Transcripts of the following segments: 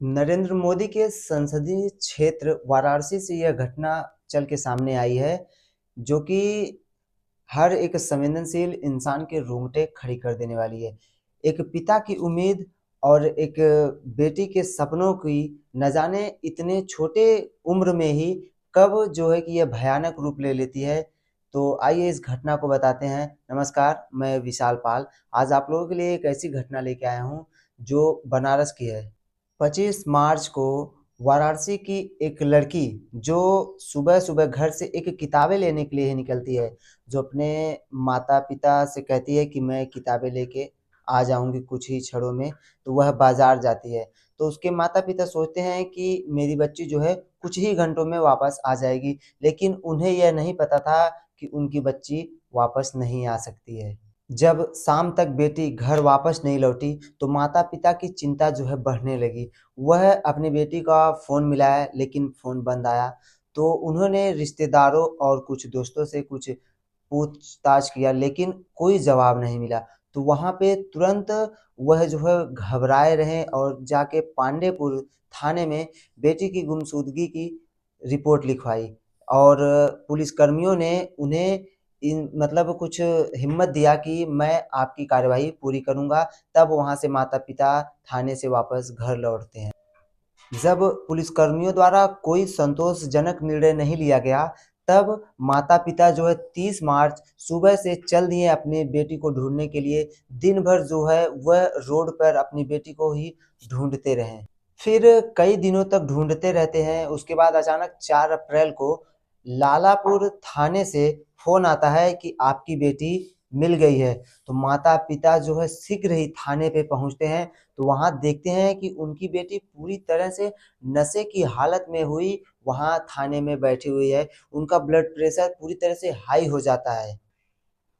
नरेंद्र मोदी के संसदीय क्षेत्र वाराणसी से यह घटना चल के सामने आई है, जो कि हर एक संवेदनशील इंसान के रोंगटे खड़ी कर देने वाली है। एक पिता की उम्मीद और एक बेटी के सपनों की न जाने इतने छोटे उम्र में ही कब जो है कि यह भयानक रूप ले लेती है। तो आइए इस घटना को बताते हैं। नमस्कार, मैं विशाल पाल। आज आप लोगों के लिए एक ऐसी घटना लेके आया हूँ जो बनारस की है। 25 मार्च को वाराणसी की एक लड़की जो सुबह-सुबह घर से एक किताबें लेने के लिए ही निकलती है, जो अपने माता-पिता से कहती है कि मैं किताबें लेके आ जाऊँगी कुछ ही क्षणों में, तो वह बाज़ार जाती है। तो उसके माता-पिता सोचते हैं कि मेरी बच्ची जो है कुछ ही घंटों में वापस आ जाएगी, लेकिन उन्हें यह नहीं पता था कि उनकी बच्ची वापस नहीं आ सकती है। जब शाम तक बेटी घर वापस नहीं लौटी, तो माता-पिता की चिंता जो है बढ़ने लगी। वह अपनी बेटी का फ़ोन मिलाया, लेकिन फ़ोन बंद आया। तो उन्होंने रिश्तेदारों और कुछ दोस्तों से कुछ पूछताछ किया, लेकिन कोई जवाब नहीं मिला। तो वहाँ पे तुरंत वह जो है घबराए रहे और जाके पांडेपुर थाने में बेटी की गुमशुदगी की रिपोर्ट लिखवाई। और पुलिसकर्मियों ने उन्हें इन मतलब कुछ हिम्मत दिया कि मैं आपकी कार्यवाही पूरी करूँगा, तब वहाँ से माता-पिता थाने से वापस घर लौटते हैं। जब पुलिसकर्मियों द्वारा कोई संतोषजनक निर्णय नहीं लिया गया, तब माता-पिता जो है 30 मार्च सुबह से चल दिए अपनी बेटी को ढूँढने के लिए। दिन भर जो है वह रोड पर अपनी बेटी को ही ढूँढते रहे। फिर कई दिनों तक ढूँढते रहते हैं, उसके बाद अचानक 4 अप्रैल को लालापुर थाने से फ़ोन आता है कि आपकी बेटी मिल गई है। तो माता-पिता जो है शीघ्र ही थाने पे पहुँचते हैं, तो वहाँ देखते हैं कि उनकी बेटी पूरी तरह से नशे की हालत में हुई वहाँ थाने में बैठी हुई है। उनका ब्लड प्रेशर पूरी तरह से हाई हो जाता है।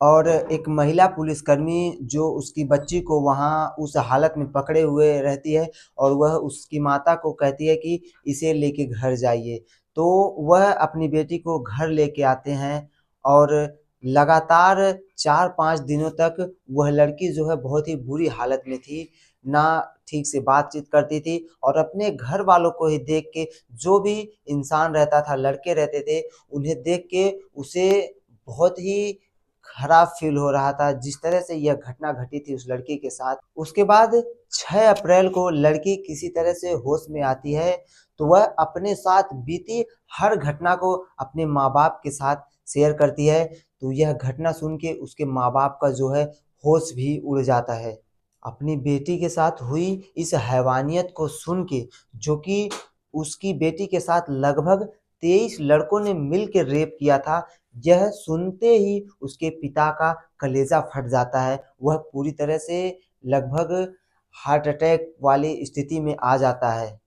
और एक महिला पुलिसकर्मी जो उसकी बच्ची को वहाँ उस हालत में पकड़े हुए रहती है और वह उसकी माता को कहती है कि इसे लेके घर जाइए। तो वह अपनी बेटी को घर लेके आते हैं और लगातार 4-5 दिनों तक वह लड़की जो है बहुत ही बुरी हालत में थी, ना ठीक से बातचीत करती थी और अपने घर वालों को ही देख के जो भी इंसान रहता था, लड़के रहते थे, उन्हें देख के उसे बहुत ही खराब फ़ील हो रहा था, जिस तरह से यह घटना घटी थी उस लड़की के साथ। उसके बाद 6 अप्रैल को लड़की किसी तरह से होश में आती है, तो वह अपने साथ बीती हर घटना को अपने माँ-बाप के साथ शेयर करती है। तो यह घटना सुन के उसके माँ-बाप का जो है होश भी उड़ जाता है। अपनी बेटी के साथ हुई इस हैवानियत को सुन के, जो कि उसकी बेटी के साथ लगभग 23 लड़कों ने मिल के रेप किया था, यह सुनते ही उसके पिता का कलेजा फट जाता है। वह पूरी तरह से लगभग हार्ट अटैक वाली स्थिति में आ जाता है।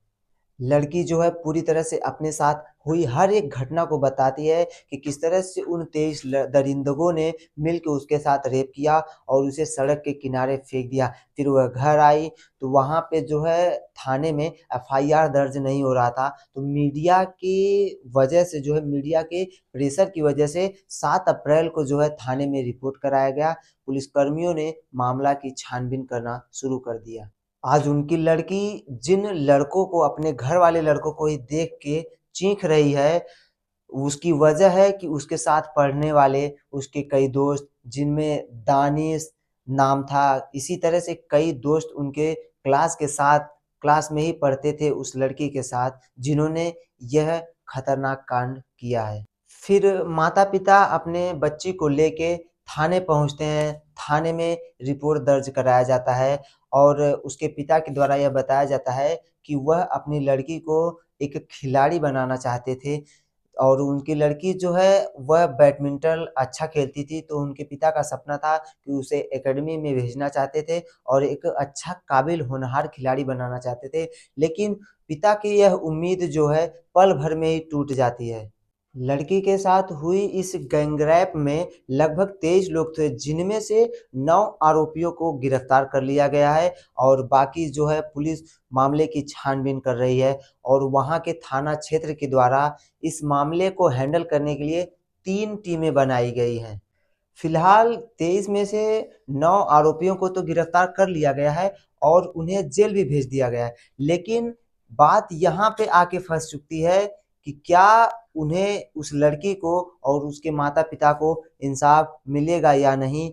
लड़की जो है पूरी तरह से अपने साथ हुई हर एक घटना को बताती है कि किस तरह से उन 23 दरिंदगों ने मिलके उसके साथ रेप किया और उसे सड़क के किनारे फेंक दिया। फिर वह घर आई तो वहाँ पे जो है थाने में एफआईआर दर्ज नहीं हो रहा था। तो मीडिया की वजह से जो है मीडिया के प्रेशर की वजह से 7 अप्रैल को जो है थाने में रिपोर्ट कराया गया। पुलिसकर्मियों ने मामला की छानबीन करना शुरू कर दिया। आज उनकी लड़की जिन लड़कों को अपने घर वाले लड़कों को ही देख के चीख रही है, उसकी वजह है कि उसके साथ पढ़ने वाले उसके कई दोस्त जिनमें दानिश नाम था, इसी तरह से कई दोस्त उनके क्लास के साथ क्लास में ही पढ़ते थे उस लड़की के साथ, जिन्होंने यह खतरनाक कांड किया है। फिर माता-पिता अपने बच्ची को लेके थाने पहुँचते हैं, थाने में रिपोर्ट दर्ज कराया जाता है और उसके पिता के द्वारा यह बताया जाता है कि वह अपनी लड़की को एक खिलाड़ी बनाना चाहते थे और उनकी लड़की जो है वह बैडमिंटन अच्छा खेलती थी, तो उनके पिता का सपना था कि उसे अकेडमी में भेजना चाहते थे और एक अच्छा काबिल होनहार खिलाड़ी बनाना चाहते थे। लेकिन पिता की यह उम्मीद जो है पल भर में ही टूट जाती है। लड़की के साथ हुई इस गैंगरेप में लगभग 23 लोग थे, जिनमें से 9 आरोपियों को गिरफ्तार कर लिया गया है और बाकी जो है पुलिस मामले की छानबीन कर रही है और वहाँ के थाना क्षेत्र के द्वारा इस मामले को हैंडल करने के लिए 3 टीमें बनाई गई हैं। फिलहाल 23 में से 9 आरोपियों को तो गिरफ्तार कर लिया गया है और उन्हें जेल भी भेज दिया गया है। लेकिन बात यहाँ पे आके फंस चुकती है कि क्या उन्हें उस लड़की को और उसके माता पिता को इंसाफ मिलेगा या नहीं।